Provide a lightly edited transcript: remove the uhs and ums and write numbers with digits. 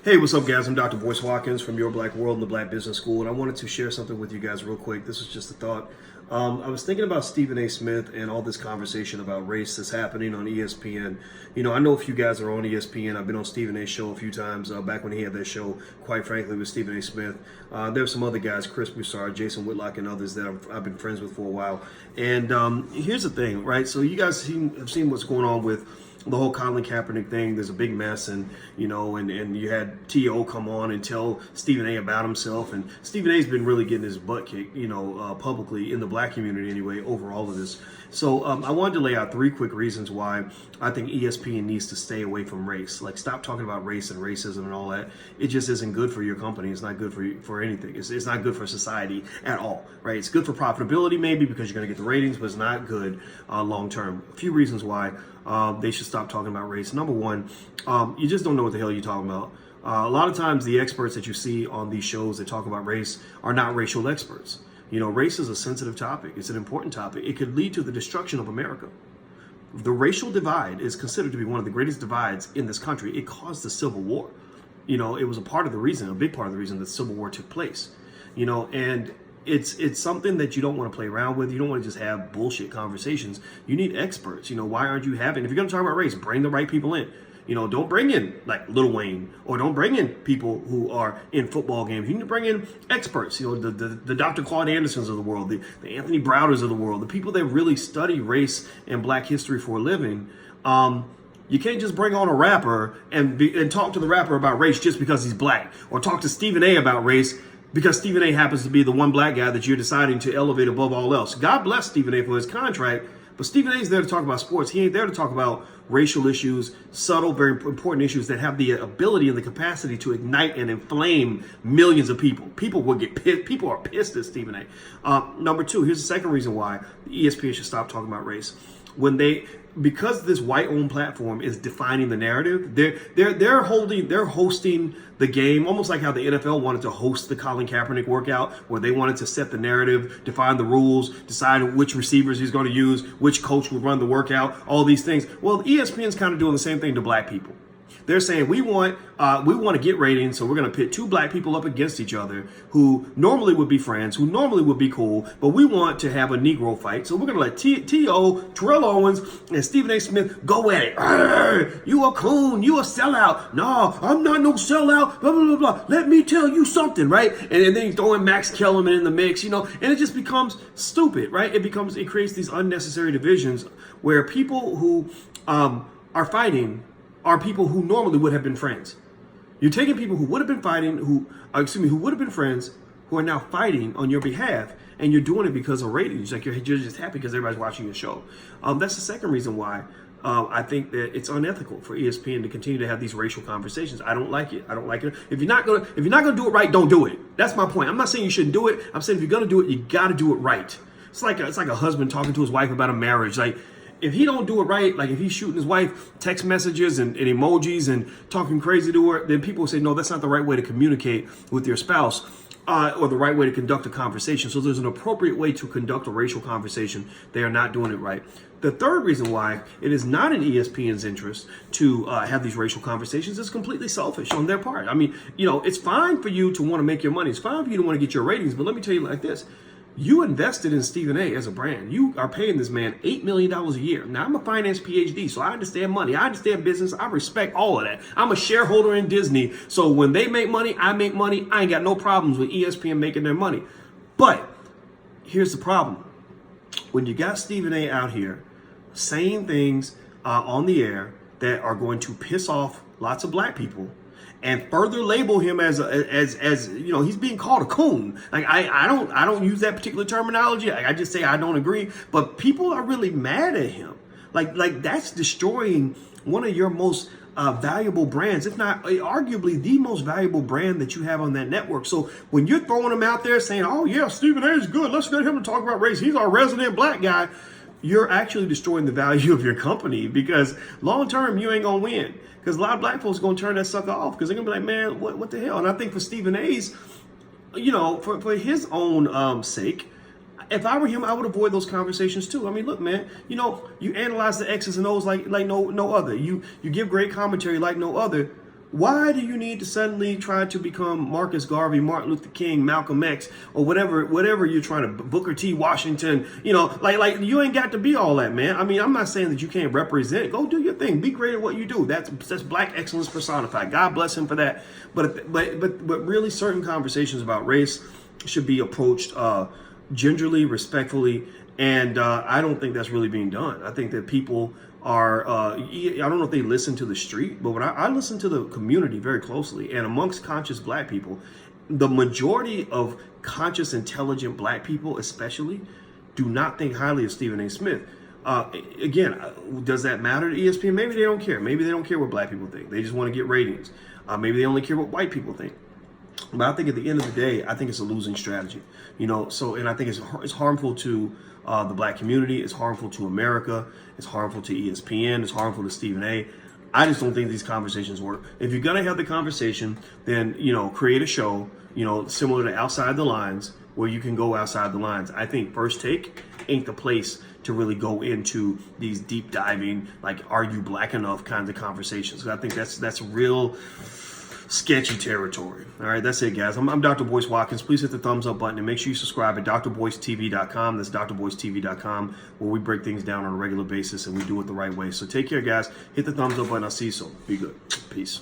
Hey, what's up, guys? I'm Dr. Boyce Watkins from Your Black World and the Black Business School, and I wanted to share something with you guys real quick. This is just a thought. I was thinking about Stephen A. Smith and all this conversation about race that's happening on ESPN. You know, I know a few guys are on ESPN. I've been on Stephen A.'s show a few times back when he had that show, quite frankly, with Stephen A. Smith. There's some other guys, Chris Broussard, Jason Whitlock, and others that I've been friends with for a while. And here's the thing, right? So you guys have seen what's going on with the whole Colin Kaepernick thing. There's a big mess, and and you had T.O. come on and tell Stephen A. about himself, and Stephen A.'s been really getting his butt kicked, publicly in the black community anyway, over all of this. So I wanted to lay out 3 quick reasons why I think ESPN needs to stay away from race. Like, stop talking about race and racism and all that. It just isn't good for your company. It's not good for anything. It's not good for society at all, right? It's good for profitability maybe because you're going to get the ratings, but it's not good long term. A few reasons why they should stop talking about race. Number one, you just don't know what the hell you're talking about. A lot of times the experts that you see on these shows that talk about race are not racial experts. You know, race is a sensitive topic. It's an important topic. It could lead to the destruction of America. The racial divide is considered to be one of the greatest divides in this country. It caused the Civil War. You know, it was a big part of the reason the Civil War took place. You know, and it's something that you don't want to play around with. You don't want to just have bullshit conversations. You need experts. You know, why aren't you having, if you're going to talk about race, bring the right people in. You know, don't bring in like Lil Wayne, or don't bring in people who are in football games. You need to bring in experts, you know, the Dr. Claude Andersons of the world, the Anthony Browders of the world, the people that really study race and black history for a living. You can't just bring on a rapper and talk to the rapper about race just because he's black, or talk to Stephen A. about race because Stephen A. happens to be the one black guy that you're deciding to elevate above all else. God bless Stephen A. for his contract, but Stephen A. is there to talk about sports. He ain't there to talk about racial issues, subtle, very important issues that have the ability and the capacity to ignite and inflame millions of people. People will get pissed. People are pissed at Stephen A. Number two, here's the second reason why the ESPN should stop talking about race. Because this white-owned platform is defining the narrative, they're hosting the game, almost like how the NFL wanted to host the Colin Kaepernick workout, where they wanted to set the narrative, define the rules, decide which receivers he's going to use, which coach would run the workout, all these things. Well, ESPN's kind of doing the same thing to black people. They're saying we want to get ratings, so we're going to pit 2 black people up against each other who normally would be friends, who normally would be cool, but we want to have a Negro fight. So we're going to let T.O., Terrell Owens, and Stephen A. Smith go at it. Arr, you a coon, you a sellout. No, I'm not no sellout, blah, blah, blah, blah. Let me tell you something, right? And then he's throwing Max Kellerman in the mix, and it just becomes stupid, right? It creates these unnecessary divisions where people who are fighting are people who normally would have been friends. You're taking people who would have been fighting, who would have been friends, who are now fighting on your behalf, and you're doing it because of ratings. Like you're just happy because everybody's watching your show. That's the second reason why I think that it's unethical for ESPN to continue to have these racial conversations. I don't like it. I don't like it. If you're not gonna do it right, don't do it. That's my point. I'm not saying you shouldn't do it. I'm saying if you're gonna do it, you got to do it right. It's like a husband talking to his wife about a marriage. Like, if he don't do it right, like if he's shooting his wife text messages and emojis and talking crazy to her, then people will say, no, that's not the right way to communicate with your spouse, or the right way to conduct a conversation. So there's an appropriate way to conduct a racial conversation. They are not doing it right. The third reason why it is not in ESPN's interest to have these racial conversations is completely selfish on their part. I mean, it's fine for you to want to make your money. It's fine for you to want to get your ratings. But let me tell you like this. You invested in Stephen A. as a brand. You are paying this man $8 million a year. Now, I'm a finance PhD, so I understand money. I understand business. I respect all of that. I'm a shareholder in Disney. So when they make money, I make money. I ain't got no problems with ESPN making their money. But here's the problem. When you got Stephen A. out here saying things on the air that are going to piss off lots of black people, and further label him as he's being called a coon. Like I don't use that particular terminology. I just say I don't agree. But people are really mad at him. Like that's destroying one of your most valuable brands, if not arguably the most valuable brand that you have on that network. So when you're throwing him out there saying, "Oh yeah, Stephen A. is good. Let's get him to talk about race. He's our resident black guy," you're actually destroying the value of your company, because long term you ain't gonna win. Because a lot of black folks are going to turn that sucker off, because they're going to be like, man, what the hell? And I think for Stephen A's, for his own sake, if I were him, I would avoid those conversations too. I mean, look, man, you analyze the X's and O's like no other. You give great commentary like no other. Why do you need to suddenly try to become Marcus Garvey, Martin Luther King, Malcolm X, or whatever you're trying to, Booker T. Washington, like you ain't got to be all that, man. I mean, I'm not saying that you can't represent. Go do your thing. Be great at what you do. That's black excellence personified. God bless him for that. But really, certain conversations about race should be approached gingerly, respectfully, and I don't think that's really being done. I think that people are, I don't know if they listen to the street, but when I listen to the community very closely, and amongst conscious black people, the majority of conscious, intelligent black people especially do not think highly of Stephen A. Smith. Again, does that matter to ESPN? Maybe they don't care. Maybe they don't care what black people think. They just want to get ratings. Maybe they only care what white people think. But I think at the end of the day, I think it's a losing strategy, and I think it's harmful to the black community. It's harmful to America. It's harmful to ESPN. It's harmful to Stephen A. I just don't think these conversations work. If you're going to have the conversation, then, create a show, similar to Outside the Lines, where you can go outside the lines. I think First Take ain't the place to really go into these deep diving, like, are you black enough kinds of conversations. I think that's real sketchy territory. All right, that's it, guys. I'm Dr. Boyce Watkins. Please hit the thumbs up button and make sure you subscribe at drboycetv.com. That's drboycetv.com, where we break things down on a regular basis and we do it the right way. So take care, guys. Hit the thumbs up button. I'll see you soon. Be good. Peace.